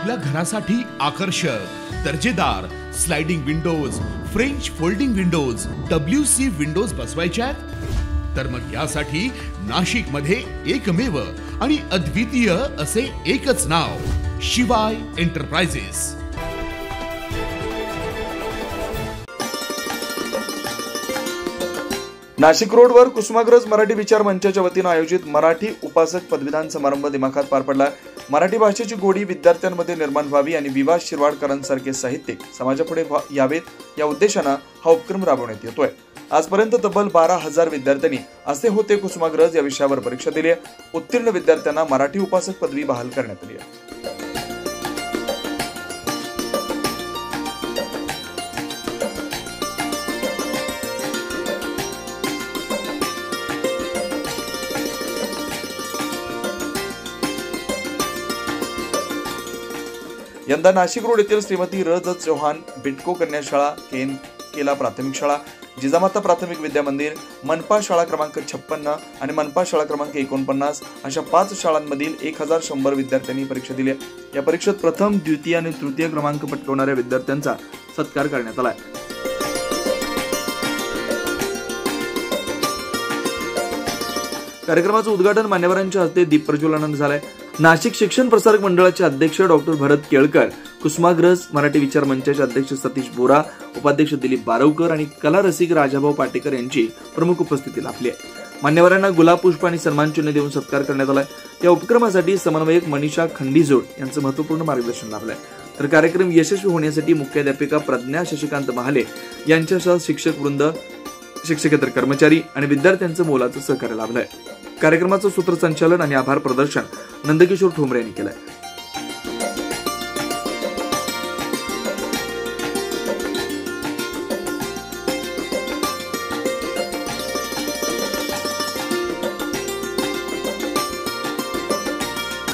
आपल्या घरासाठी आकर्षक दर्जेदार sliding windows, French folding windows, WC windows बसवायच्यात? तर मग यासाठी नाशिक मध्ये एकमेव आणि अद्वितीय असे एकच नाव, शिवाय एंटरप्राइजेस। नाशिक रोडवर कुसुमाग्रज मराठी विचार मंचाच्या वतीने आयोजित मराठी उपासक पदवीदान समारंभ दिमाखात पार पडला। मराठी भाषेची गोडी विद्यार्थ्यांमध्ये निर्माण व्हावी आणि विवास शिरवाडकरांसारखे साहित्यिक समाजापुढे यावेत या उद्देशाने हा उपक्रम राबवण्यात येतोय। आजपर्यंत तब्बल 12,000 विद्यार्थ्यांनी असे होते कुसुमाग्रज या विषयावर परीक्षा दिली आहे। उत्तीर्ण विद्यार्थ्यांना मराठी उपासक पदवी बहाल करण्यात आली आहे। यंदा नाशिक रोड येथील श्रीमती र.ज. चौहान बिटको कन्या शाळा, केला प्राथमिक शाळा, जिजामाता प्राथमिक विद्या मंदिर, मनपा शाळा क्रमांक 56 आणि मनपा शाळा क्रमांक 49 अशा 5 शाळांमधील 1100 विद्यार्थ्यांनी परीक्षा दिली। या परीक्षेत प्रथम, द्वितीय आणि तृतीय क्रमांक पटकावणाऱ्या विद्यार्थ्यांचा सत्कार करण्यात आला। कार्यक्रमाचं उद्घाटन मान्यवरांच्या हस्ते दीप प्रज्वलनाने झालंय। नाशिक शिक्षण प्रसारक मंडळाचे अध्यक्ष डॉक्टर भरत केळकर, कुसुमाग्रज मराठी विचार मंचाचे अध्यक्ष सतीश बोरा, उपाध्यक्ष दिलीप बारवकर आणि कला रसिक राजाभाऊ पाटेकर यांची प्रमुख उपस्थिती लाभली आहे। मान्यवरांना गुलाब पुष्प आणि सन्मान चिन्ह देऊन सत्कार करण्यात आलाय। या उपक्रमासाठी समन्वयक मनीषा खंडीजोड यांचं महत्त्वपूर्ण मार्गदर्शन लाभलंय। तर कार्यक्रम यशस्वी होण्यासाठी मुख्याध्यापिका प्रज्ञा शशिकांत महाले यांच्यासह शिक्षक वृंद, शिक्षकेतर कर्मचारी आणि विद्यार्थ्यांचं मोलाचं सहकार्य लाभलंय। कार्यक्रमाचं सूत्रसंचालन आणि आभार प्रदर्शन नंदकिशोर ठोंबरे यांनी केलंय।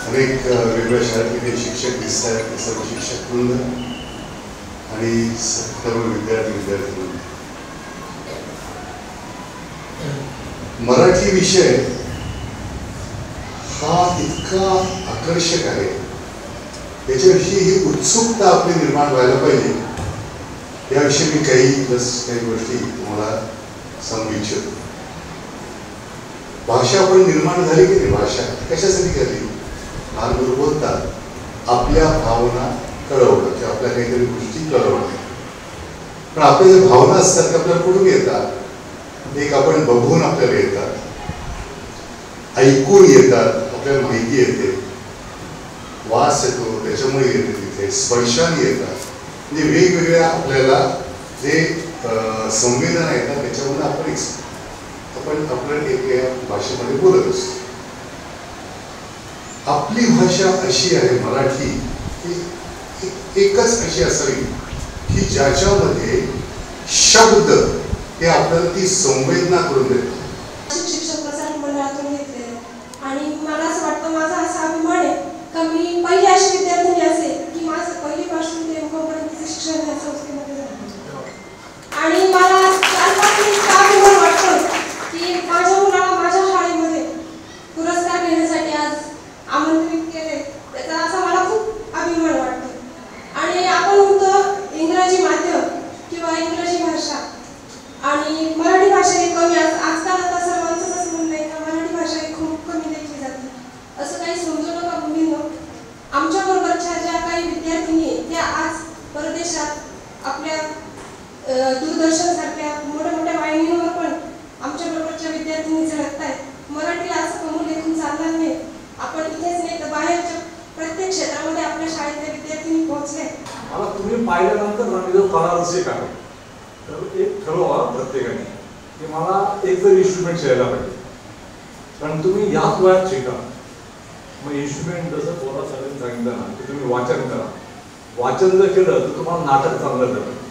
अनेक वेगवेगळ्या शाळेतील शिक्षक दिसत आहेत, सर्व शिक्षक वृंद आणि सर्व विद्यार्थी मराठी विषय हा इतका आकर्षक आहे, याच्याविषयी ही उत्सुकता आपली निर्माण व्हायला पाहिजे। याविषयी मी काही गोष्टी तुम्हाला सांगू इच्छितो। भाषा पण निर्माण झाली की नाही, भाषा कशासाठी झाली? लहान मुलं बोलतात, आपल्या भावना कळवणं किंवा आपल्या काहीतरी गोष्टी कळवणं। पण आपल्या ज्या भावना असतात त्या आपल्याला कुठून येतात? एक आपण बघून आपल्याला येतात, ऐकून येतात, आपल्याला माहिती येते, वास येतो त्याच्यामुळे येते, तिथे स्पर्शाने येतात। म्हणजे वेगवेगळ्या आपल्याला जे संवेदना येतात त्याच्यामुळे आपण आपल्या एका भाषेमध्ये बोलत असतो। आपली भाषा अशी आहे मराठी की एकच अशी असावी की ज्याच्यामध्ये शब्द हे आपल्याला ती संवेदना करून देतात। शिक्षक प्रसारक मंडळातून घेतले आणि मला असं वाटतं, माझा असा अभिमान आहे का मी पहिली अशी विद्यार्थी असेल की माझं पहिलीपासून ते M.Com. शिक्षण या संस्थेमध्ये झालं आणि मला इतका अभिमान वाटतो की माझ्या मुलाला माझ्या शाळेमध्ये पुरस्कार घेण्यासाठी आज आमंत्रित केले, त्याचा असा मला खूप अभिमान वाटतो। आणि आपण म्हणतो इंग्रजी माध्यम किंवा इंग्रजी भाषा आणि मराठी भाषा ही कमी, आजकाल आता सर्वांचंच असं म्हणणं आहे का मराठी भाषा ही खूप कमी लेखली जाते। असं काही समजू नका मुलींनो, आमच्याबरोबरच्या ज्या काही विद्यार्थिनी त्या आज परदेशात आपल्या दूरदर्शन सारख्या मोठ्या वाहिनीवर पण आमच्याबरोबरच्या विद्यार्थिनी झळकत आहेत। मराठीला असं कमी लेखून चालणार नाही, आपण इथेच नाही तर बाहेरच्या प्रत्येक क्षेत्रामध्ये आपल्या शाळेतल्या विद्यार्थिनी पोहोचले। मला तुम्ही पाहिल्यानंतर ना जो कला रसिक आहे तर एक ठरवा प्रत्येकाने की मला एक तर इन्स्ट्रुमेंट शिकायला पाहिजे, कारण तुम्ही याच वयात शिका। मग इन्स्ट्रुमेंट जसं पोरा सगळ्यांनी सांगितलं ना की तुम्ही वाचन करा, वाचन जर केलं तर तुम्हाला नाटक चांगलं जातं,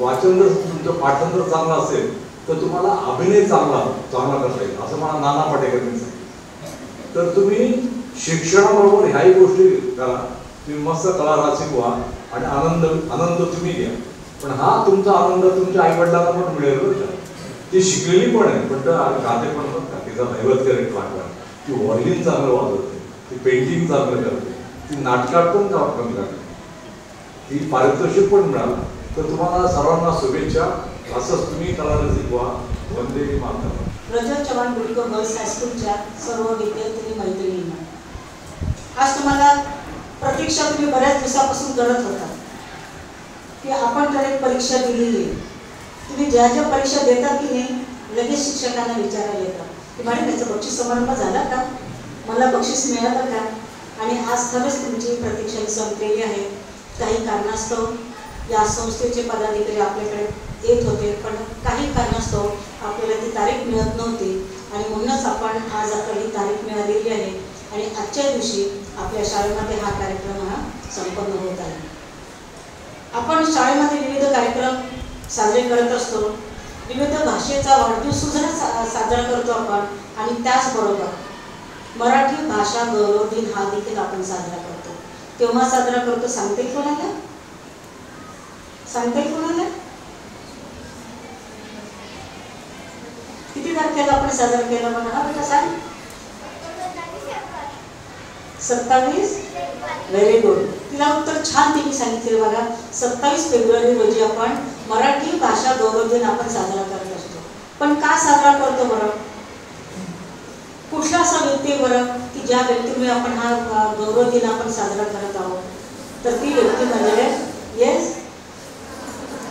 वाचन जर तुमचं पाठन जर चांगलं असेल तर तुम्हाला अभिनय चांगला करता येईल, असं मला नाना पाटेकरांनी सांगितलं। तर तुम्ही शिक्षणाबरोबर ह्याही गोष्टी करा, तुम्ही मस्त कला रसिक व्हा आणि आनंद तुम्ही घ्या। पण हा तुमचा आनंद तुमच्या आई वडिलांना पण मिळेल बरं का। ती शिकलेली पण आहे, पण गाते पण बघ का, तिचा नैवेद्य करेक्ट वाटला, ती व्हायलिन चांगलं वाजवते, ती पेंटिंग चांगलं करते, ती नाटकातून कमी लागली, ती पारितोषिक पण मिळालं. तर तुम्हाला सर्वांना शुभेच्छा. असंच तुम्ही कला रसिक व्हा. वंदे मातरम. रजत चव्हाण गुडकर गर्ल्स हायस्कूलच्या सर्व विद्यार्थी मैत्रिणींना, आज तुम्हाला प्रतीक्षा तुम्ही बऱ्याच दिवसापासून करत होता की आपण तर एक परीक्षा दिलेली आहे. तुम्ही ज्या ज्या परीक्षा देतात की नाही लगेच शिक्षकांना विचारायला येतात की मॅडम याचं बक्षीस समारंभ झाला का, मला बक्षीस मिळालं का. आणि आज खरंच तुमची प्रतीक्षा संपलेली आहे. काही कारणास्तव या संस्थेचे पदाधिकारी आपल्याकडे येत होते, पण काही कारणास्तव आपल्याला ती तारीख मिळत नव्हती आणि म्हणूनच आपण आज आपल्याला ही तारीख मिळालेली आहे आणि आजच्या दिवशी आपल्या शाळेमध्ये हा कार्यक्रम संपन्न होत आहे. आपण शाळेमध्ये विविध कार्यक्रम साजरे करत असतो, विविध भाषेचा वाढदिवस सुद्धा साजरा करतो आपण. आणि त्याचबरोबर मराठी भाषा गौरव दिन हा देखील आपण साजरा करतो. केव्हा साजरा करतो सांगते कोणाला? सांगते कोणाला? किती तारखेला आपण साजरा केला बघा बेटा, सांग. 27. Very good. तिला उत्तर छान तिने सांगितले बघा. 27 फेब्रुवारी रोजी आपण मराठी भाषा गौरव दिन आपण साजरा करत असतो. पण का साजरा करतो बरं? कुठला असा व्यक्ती बरं की ज्या व्यक्तीमुळे आपण हा गौरव दिन आपण साजरा करत आहोत? तर ती व्यक्ती म्हणजे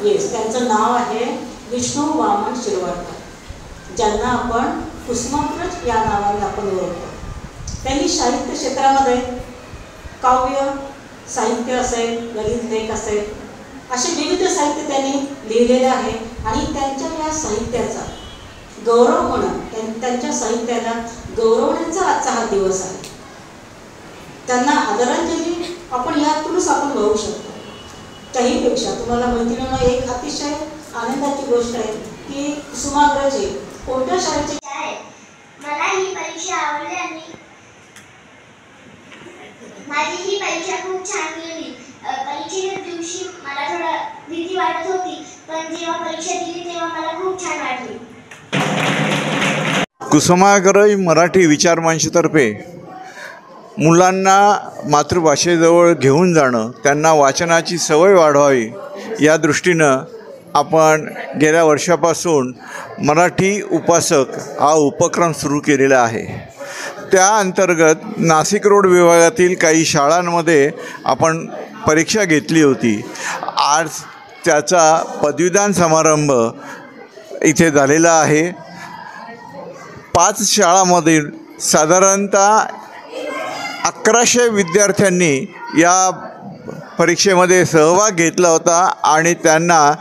येस त्यांचं नाव आहे विष्णू वामन शिरवाडकर, ज्यांना आपण कुसुमाग्रज या नावाने आपण ओळखतो. त्यांनी साहित्य क्षेत्रामध्ये काव्य साहित्य असेल, ललित लेख असेल, असे विविध साहित्य त्यांनी लिहिलेले आहे. आणि त्यांच्या या साहित्याचा गौरव म्हणून त्यांच्या साहित्याला गौरवण्याचा आजचा हा दिवस आहे. त्यांना आदरांजली आपण यातूनच आपण वाहू शकतो. त्याहीपेक्षा तुम्हाला मैत्रिणींना एक अतिशय आनंदाची गोष्ट आहे की कुसुमाग्रज हे कोणत्या शाळेचे आहे. मला ही परीक्षा आवडली आणि माझी ही परीक्षा खूप छान गेली. परीक्षेच्या दिवशी मला थोडं भीती वाटत होती, पण जेव्हा परीक्षा दिली तेव्हा मला खूप छान वाटली. कुसुमाग्रज मराठी विचारमंचतर्फे मुलांना मातृभाषेजवळ घेऊन जाणं, त्यांना वाचनाची सवय वाढवावी या दृष्टीनं आपण गेल्या वर्षापासून मराठी उपासक हा उपक्रम सुरू केलेला आहे. त्या अंतर्गत नाशिक रोड विभागातील काही शाळांमध्ये आपण परीक्षा घेतली होती. आज त्याचा पदवीदान समारंभ इथे झालेला आहे. 5 शाळांमधील साधारणतः 1100 विद्यार्थ्यांनी या परीक्षेमध्ये सहभाग घेतला होता आणि त्यांना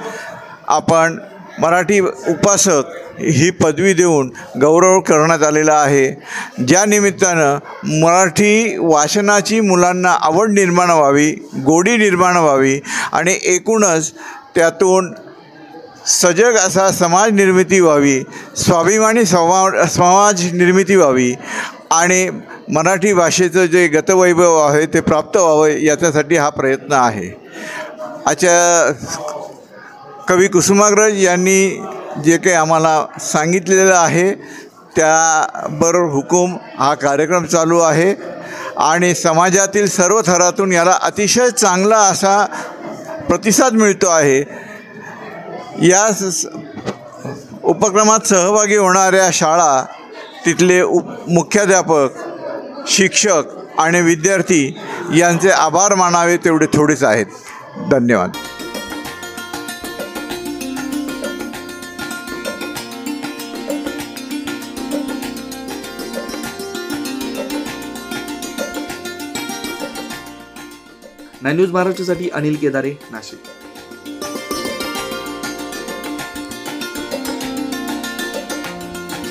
आपण मराठी उपासक ही पदवी देऊन गौरव करण्यात आलेला आहे. ज्या निमित्तानं मराठी वाचनाची मुलांना आवड निर्माण व्हावी, गोडी निर्माण व्हावी आणि एकूणच त्यातून सजग असा समाज निर्मिती व्हावी, स्वाभिमानी समाज निर्मिती व्हावी आणि मराठी भाषेचं जे गतवैभव आहे ते प्राप्त व्हावं याच्यासाठी हा प्रयत्न आहे. आजच्या कवी कुसुमाग्रज यांनी जे काही आम्हाला सांगितलेलं आहे त्याबरोबर हुकूम हा कार्यक्रम चालू आहे आणि समाजातील सर्व थरातून याला अतिशय चांगला असा प्रतिसाद मिळतो आहे. या उपक्रमात सहभागी होणाऱ्या शाळा, तिथले मुख्याध्यापक, शिक्षक आणि विद्यार्थी यांचे आभार मानावे तेवढे थोडेच आहेत. धन्यवाद. न्यूज महाराष्ट्रासाठी अनिल केदारे, नाशिक.